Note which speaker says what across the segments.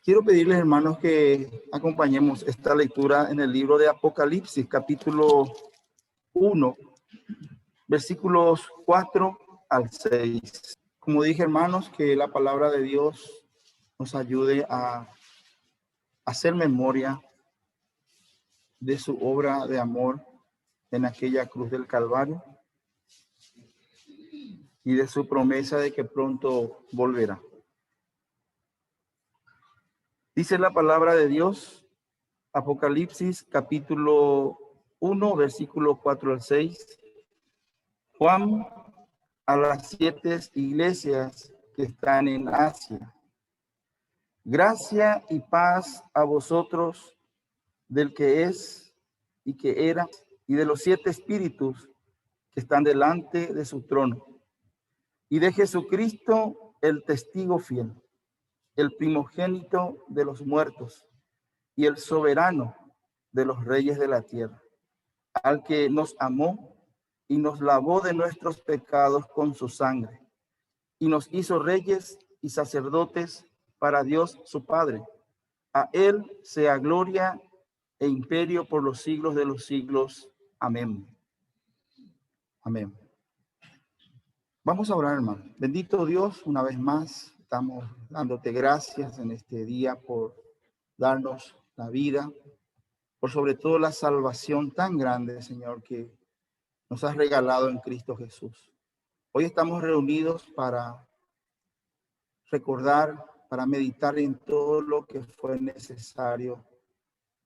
Speaker 1: Quiero pedirles, hermanos, que acompañemos esta lectura en el libro de Apocalipsis, capítulo 1, versículos 4 al 6. Como dije, hermanos, que la palabra de Dios nos ayude a hacer memoria de su obra de amor en aquella cruz del Calvario y de su promesa de que pronto volverá. Dice la palabra de Dios, Apocalipsis capítulo 1, versículo 4 al 6. Juan, a las 7 iglesias que están en Asia. Gracia y paz a vosotros del que es y que era, y de los 7 espíritus que están delante de su trono, y de Jesucristo, el testigo fiel, el primogénito de los muertos y el soberano de los reyes de la tierra, al que nos amó y nos lavó de nuestros pecados con su sangre, y nos hizo reyes y sacerdotes para Dios su Padre. A él sea gloria e imperio por los siglos de los siglos. Amén. Amén. Vamos a orar, hermano. Bendito Dios, una vez más, estamos dándote gracias en este día por darnos la vida, por sobre todo la salvación tan grande, Señor, que nos has regalado en Cristo Jesús. Hoy estamos reunidos para recordar, para meditar en todo lo que fue necesario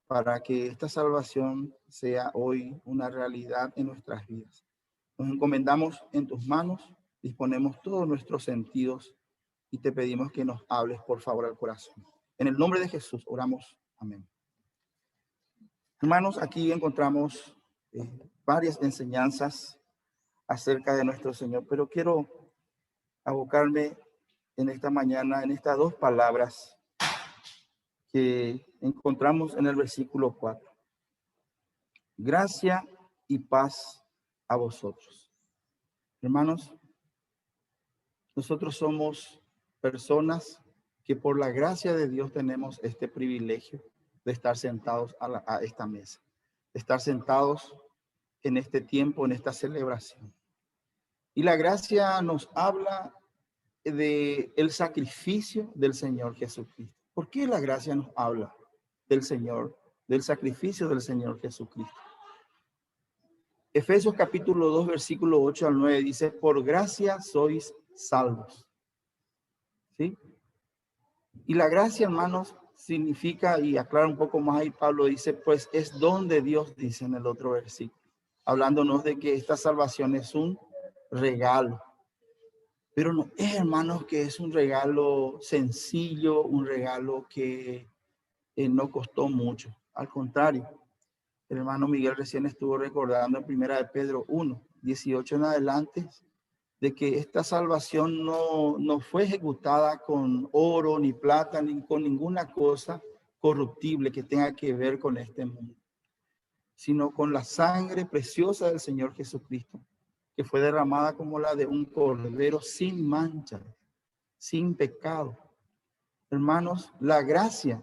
Speaker 1: para que esta salvación sea hoy una realidad en nuestras vidas. Nos encomendamos en tus manos, disponemos todos nuestros sentidos y te pedimos que nos hables por favor al corazón. En el nombre de Jesús oramos. Amén. Hermanos, aquí encontramos varias enseñanzas acerca de nuestro Señor, pero quiero abocarme en esta mañana en estas dos palabras que encontramos en el versículo 4. Gracia y paz a vosotros. Hermanos, nosotros somos personas que por la gracia de Dios tenemos este privilegio de estar sentados a esta mesa, de estar sentados en este tiempo, en esta celebración. Y la gracia nos habla de el sacrificio del Señor Jesucristo. ¿Por qué la gracia nos habla del Señor, del sacrificio del Señor Jesucristo? Efesios capítulo 2, versículo 8 al 9 dice, por gracia sois salvos. ¿Sí? Y la gracia, hermanos, significa, y aclara un poco más ahí, Pablo dice, pues es don de Dios, dice en el otro versículo, hablándonos de que esta salvación es un regalo. Pero no es, hermanos, que es un regalo sencillo, un regalo que no costó mucho. Al contrario, el hermano Miguel recién estuvo recordando en Primera de Pedro 1, 18 en adelante, de que esta salvación no fue ejecutada con oro, ni plata, ni con ninguna cosa corruptible que tenga que ver con este mundo, sino con la sangre preciosa del Señor Jesucristo, que fue derramada como la de un cordero sin mancha, sin pecado. Hermanos, la gracia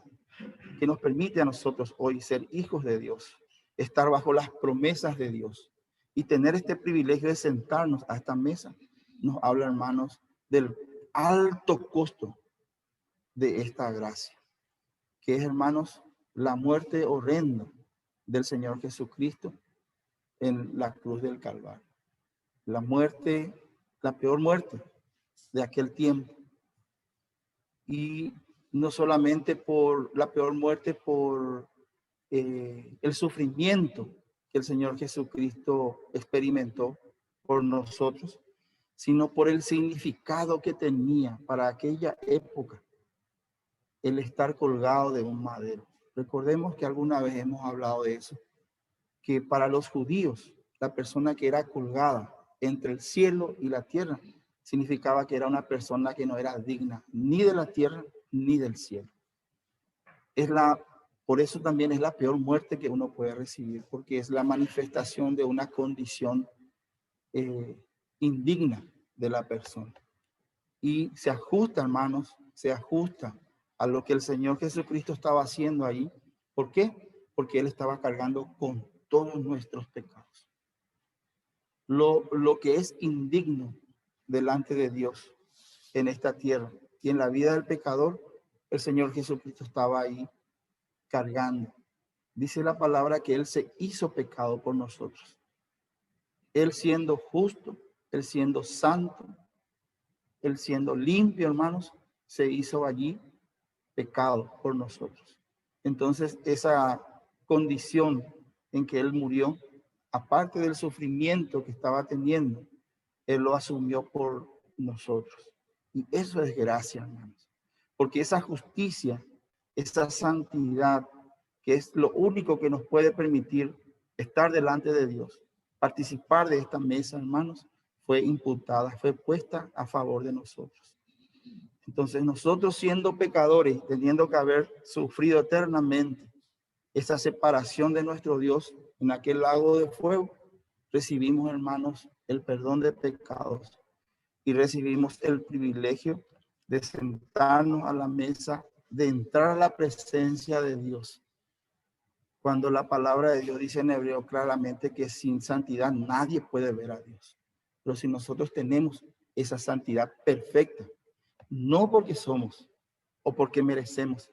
Speaker 1: que nos permite a nosotros hoy ser hijos de Dios, estar bajo las promesas de Dios y tener este privilegio de sentarnos a esta mesa, nos habla, hermanos, del alto costo de esta gracia, que es, hermanos, la muerte horrenda del Señor Jesucristo en la cruz del Calvario. La muerte, la peor muerte de aquel tiempo. Y no solamente por la peor muerte, por el sufrimiento que el Señor Jesucristo experimentó por nosotros, sino por el significado que tenía para aquella época el estar colgado de un madero. Recordemos que alguna vez hemos hablado de eso, que para los judíos, la persona que era colgada entre el cielo y la tierra, significaba que era una persona que no era digna ni de la tierra ni del cielo. Por eso también es la peor muerte que uno puede recibir, porque es la manifestación de una condición indigna de la persona. Y se ajusta, hermanos, se ajusta a lo que el Señor Jesucristo estaba haciendo ahí. ¿Por qué? Porque Él estaba cargando con todos nuestros pecados. Lo que es indigno delante de Dios en esta tierra y en la vida del pecador, el Señor Jesucristo estaba ahí cargando. Dice la palabra que Él se hizo pecado por nosotros. Él siendo justo, Él siendo santo, Él siendo limpio, hermanos, se hizo allí pecado por nosotros. Entonces, esa condición en que Él murió, aparte del sufrimiento que estaba teniendo, Él lo asumió por nosotros. Y eso es gracia, hermanos. Porque esa justicia, esa santidad, que es lo único que nos puede permitir estar delante de Dios, participar de esta mesa, hermanos, fue imputada, fue puesta a favor de nosotros. Entonces nosotros siendo pecadores, teniendo que haber sufrido eternamente esa separación de nuestro Dios en aquel lago de fuego, recibimos, hermanos, el perdón de pecados y recibimos el privilegio de sentarnos a la mesa, de entrar a la presencia de Dios. Cuando la palabra de Dios dice en hebreo claramente que sin santidad nadie puede ver a Dios. Pero si nosotros tenemos esa santidad perfecta, no porque somos o porque merecemos,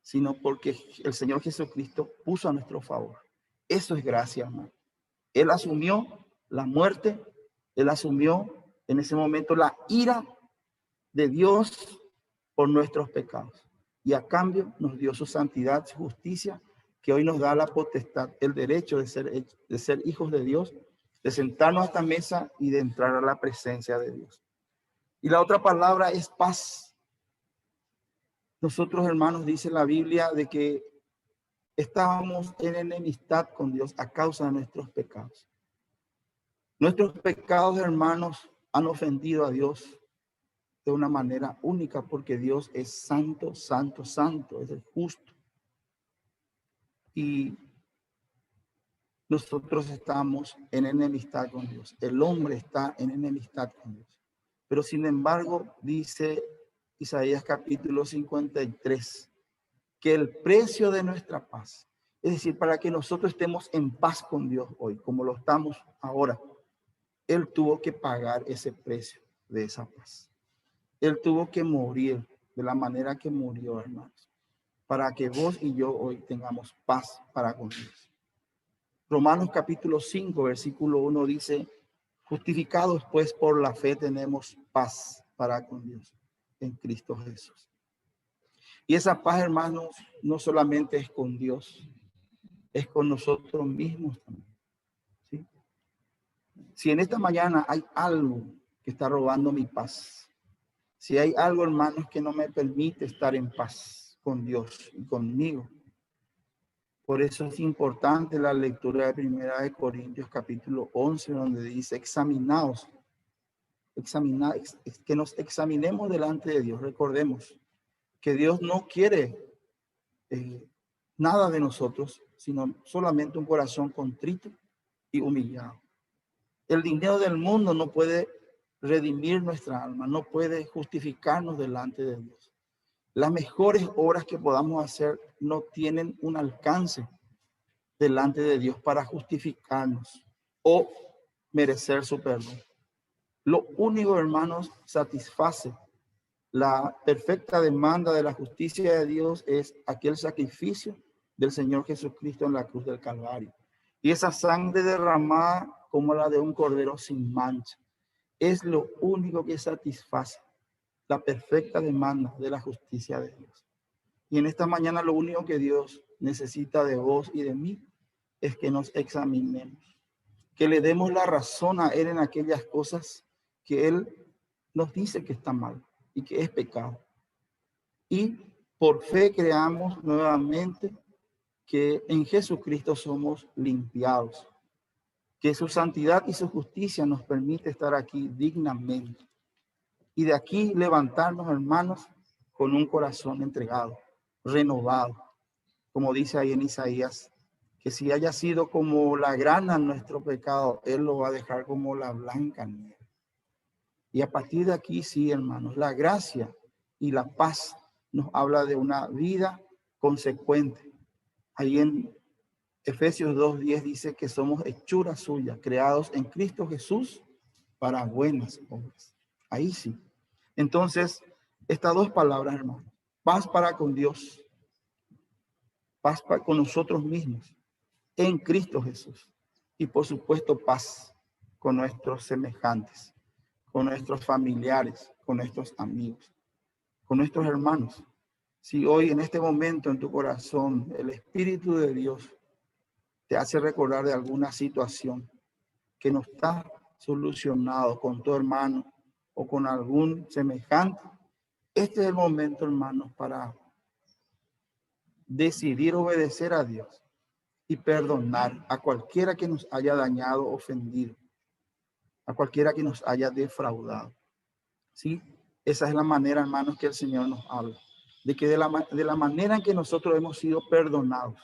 Speaker 1: sino porque el Señor Jesucristo puso a nuestro favor. Eso es gracia, hermano. Él asumió la muerte, Él asumió en ese momento la ira de Dios por nuestros pecados. Y a cambio nos dio su santidad, su justicia, que hoy nos da la potestad, el derecho de ser hijos de Dios, de sentarnos a esta mesa y de entrar a la presencia de Dios. Y la otra palabra es paz. Nosotros, hermanos, dice la Biblia de que estábamos en enemistad con Dios a causa de nuestros pecados. Nuestros pecados, hermanos, han ofendido a Dios de una manera única porque Dios es santo, santo, santo, es el justo. Y nosotros estamos en enemistad con Dios. El hombre está en enemistad con Dios. Pero sin embargo, dice Isaías capítulo 53, que el precio de nuestra paz, es decir, para que nosotros estemos en paz con Dios hoy, como lo estamos ahora, Él tuvo que pagar ese precio de esa paz. Él tuvo que morir de la manera que murió, hermanos, para que vos y yo hoy tengamos paz para con Dios. Romanos capítulo 5, versículo 1 dice, justificados pues por la fe tenemos paz para con Dios en Cristo Jesús. Y esa paz, hermanos, no solamente es con Dios, es con nosotros mismos también. ¿Sí? Si en esta mañana hay algo que está robando mi paz, si hay algo, hermanos, que no me permite estar en paz con Dios y conmigo, por eso es importante la lectura de 1 Corintios capítulo 11, donde dice, examinaos, que nos examinemos delante de Dios. Recordemos que Dios no quiere nada de nosotros, sino solamente un corazón contrito y humillado. El dinero del mundo no puede redimir nuestra alma, no puede justificarnos delante de Dios. Las mejores obras que podamos hacer no tienen un alcance delante de Dios para justificarnos o merecer su perdón. Lo único, hermanos, satisface la perfecta demanda de la justicia de Dios es aquel sacrificio del Señor Jesucristo en la cruz del Calvario. Y esa sangre derramada como la de un cordero sin mancha es lo único que satisface la perfecta demanda de la justicia de Dios. Y en esta mañana lo único que Dios necesita de vos y de mí es que nos examinemos, que le demos la razón a Él en aquellas cosas que Él nos dice que está mal y que es pecado. Y por fe creamos nuevamente que en Jesucristo somos limpiados, que su santidad y su justicia nos permite estar aquí dignamente. Y de aquí levantarnos, hermanos, con un corazón entregado, renovado, como dice ahí en Isaías, que si haya sido como la grana nuestro pecado, Él lo va a dejar como la blanca nieve. Y a partir de aquí, sí, hermanos, la gracia y la paz nos habla de una vida consecuente. Ahí en Efesios 2:10 dice que somos hechura suya, creados en Cristo Jesús para buenas obras. Ahí sí. Entonces, estas dos palabras, hermanos, paz para con Dios, paz con nosotros mismos, en Cristo Jesús. Y por supuesto, paz con nuestros semejantes, con nuestros familiares, con nuestros amigos, con nuestros hermanos. Si hoy en este momento en tu corazón el Espíritu de Dios te hace recordar de alguna situación que no está solucionado con tu hermano o con algún semejante, este es el momento, hermanos, para decidir obedecer a Dios y perdonar a cualquiera que nos haya dañado, ofendido, a cualquiera que nos haya defraudado. ¿Sí? Esa es la manera, hermanos, que el Señor nos habla. De que de la manera en que nosotros hemos sido perdonados,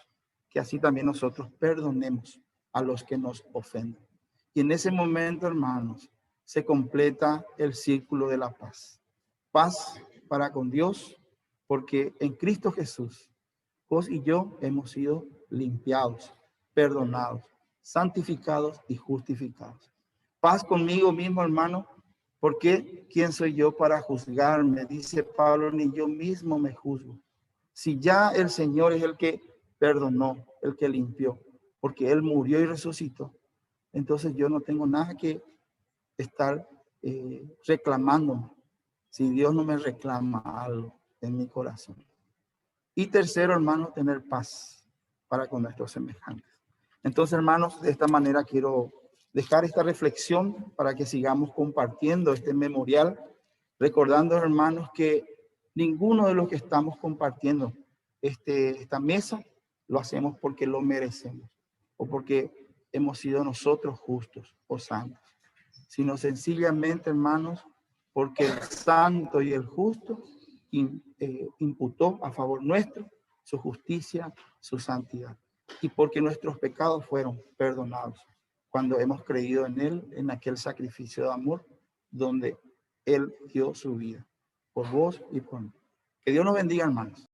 Speaker 1: que así también nosotros perdonemos a los que nos ofenden. Y en ese momento, hermanos, se completa el círculo de la paz. Paz para con Dios, porque en Cristo Jesús, vos y yo hemos sido limpiados, perdonados, santificados y justificados. Paz conmigo mismo, hermano, porque ¿quién soy yo para juzgarme? Dice Pablo, ni yo mismo me juzgo. Si ya el Señor es el que perdonó, el que limpió, porque Él murió y resucitó, entonces yo no tengo nada que estar reclamándome si Dios no me reclama algo en mi corazón. Y tercero, hermanos, tener paz para con nuestros semejantes. Entonces, hermanos, de esta manera quiero dejar esta reflexión para que sigamos compartiendo este memorial, recordando, hermanos, que ninguno de los que estamos compartiendo esta mesa lo hacemos porque lo merecemos o porque hemos sido nosotros justos o santos, sino sencillamente, hermanos, porque el santo y el justo imputó a favor nuestro su justicia, su santidad, y porque nuestros pecados fueron perdonados cuando hemos creído en Él, en aquel sacrificio de amor donde Él dio su vida por vos y por mí. Que Dios nos bendiga, hermanos.